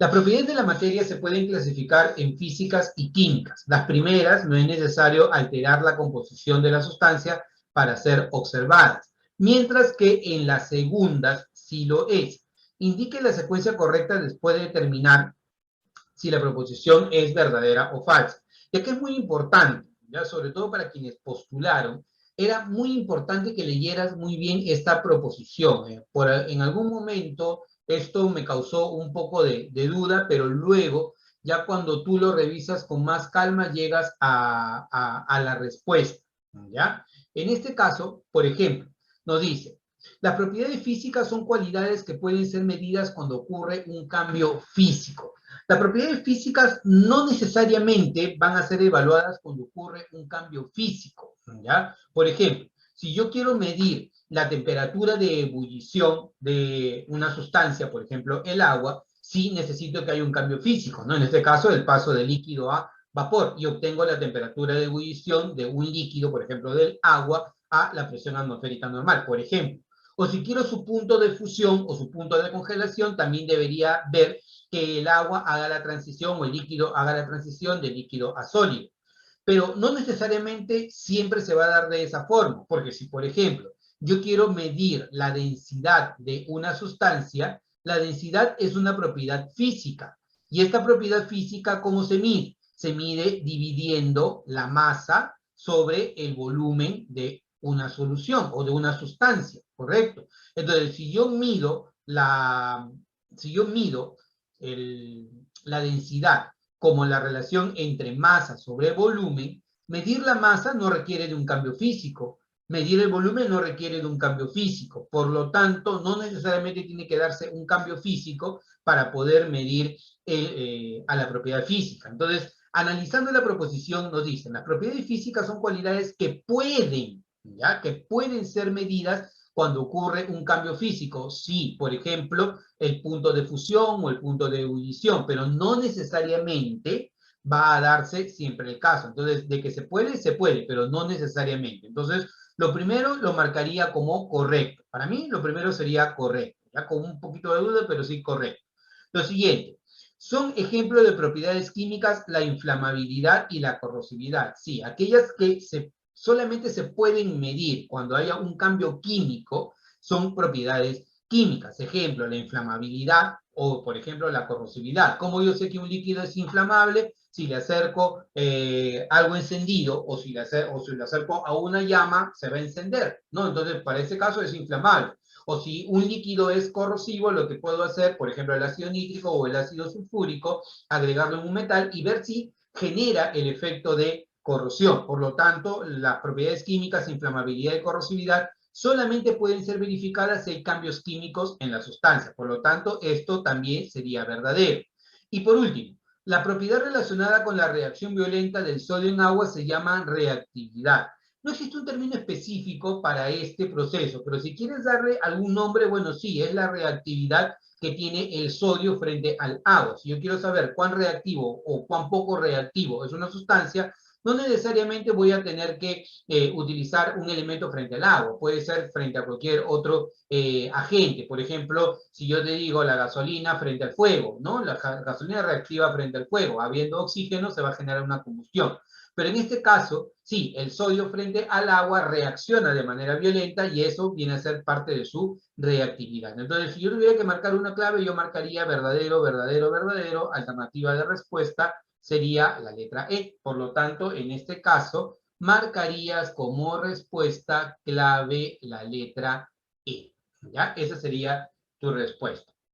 Las propiedades de la materia se pueden clasificar en físicas y químicas. Las primeras no es necesario alterar la composición de la sustancia para ser observadas, mientras que en las segundas sí lo es. Indique la secuencia correcta después de determinar si la proposición es verdadera o falsa. Y aquí es muy importante, ¿ya? Sobre todo para quienes postularon, era muy importante que leyeras muy bien esta proposición. En algún momento esto me causó un poco de duda, pero luego, ya cuando tú lo revisas con más calma, llegas a la respuesta, ¿ya? En este caso, por ejemplo, nos dice, las propiedades físicas son cualidades que pueden ser medidas cuando ocurre un cambio físico. Las propiedades físicas no necesariamente van a ser evaluadas cuando ocurre un cambio físico, ¿ya? Por ejemplo, si yo quiero medir la temperatura de ebullición de una sustancia, por ejemplo, el agua, sí necesito que haya un cambio físico, ¿no? En este caso, el paso de líquido a vapor, y obtengo la temperatura de ebullición de un líquido, por ejemplo, del agua, a la presión atmosférica normal, por ejemplo. O si quiero su punto de fusión o su punto de congelación, también debería ver que el agua haga la transición o el líquido haga la transición de líquido a sólido. Pero no necesariamente siempre se va a dar de esa forma, porque si, por ejemplo, yo quiero medir la densidad de una sustancia, la densidad es una propiedad física. Y esta propiedad física, ¿cómo se mide? Se mide dividiendo la masa sobre el volumen de una solución o de una sustancia, ¿correcto? Entonces, si yo mido la densidad como la relación entre masa sobre volumen, medir la masa no requiere de un cambio físico, medir el volumen no requiere de un cambio físico, por lo tanto, no necesariamente tiene que darse un cambio físico para poder medir a la propiedad física. Entonces, analizando la proposición, nos dicen, las propiedades físicas son cualidades que pueden, ¿ya? Que pueden ser medidas cuando ocurre un cambio físico. Sí, por ejemplo, el punto de fusión o el punto de ebullición, pero no necesariamente va a darse siempre el caso. Entonces, de que se puede, pero no necesariamente. Entonces, lo primero lo marcaría como correcto. Para mí, lo primero sería correcto, ya con un poquito de duda, pero sí correcto. Lo siguiente, son ejemplos de propiedades químicas la inflamabilidad y la corrosividad. Sí, aquellas que solamente se pueden medir cuando haya un cambio químico son propiedades químicas. Ejemplo, la inflamabilidad o, por ejemplo, la corrosividad. ¿Cómo yo sé que un líquido es inflamable? Si le acerco algo encendido o si le acerco a una llama, se va a encender, ¿no? Entonces, para ese caso es inflamable. O si un líquido es corrosivo, lo que puedo hacer, por ejemplo, el ácido nítrico o el ácido sulfúrico, agregarlo en un metal y ver si genera el efecto de corrosión. Por lo tanto, las propiedades químicas, inflamabilidad y corrosividad solamente pueden ser verificadas si hay cambios químicos en la sustancia. Por lo tanto, esto también sería verdadero. Y por último, la propiedad relacionada con la reacción violenta del sodio en agua se llama reactividad. No existe un término específico para este proceso, pero si quieres darle algún nombre, bueno, sí, es la reactividad que tiene el sodio frente al agua. Si yo quiero saber cuán reactivo o cuán poco reactivo es una sustancia, no necesariamente voy a tener que utilizar un elemento frente al agua, puede ser frente a cualquier otro agente. Por ejemplo, si yo te digo la gasolina frente al fuego, ¿no? La gasolina reactiva frente al fuego, habiendo oxígeno se va a generar una combustión. Pero en este caso, sí, el sodio frente al agua reacciona de manera violenta y eso viene a ser parte de su reactividad. Entonces, si yo tuviera que marcar una clave, yo marcaría verdadero, verdadero, verdadero, alternativa de respuesta sería la letra E. Por lo tanto, en este caso, marcarías como respuesta clave la letra E. ¿Ya? Esa sería tu respuesta.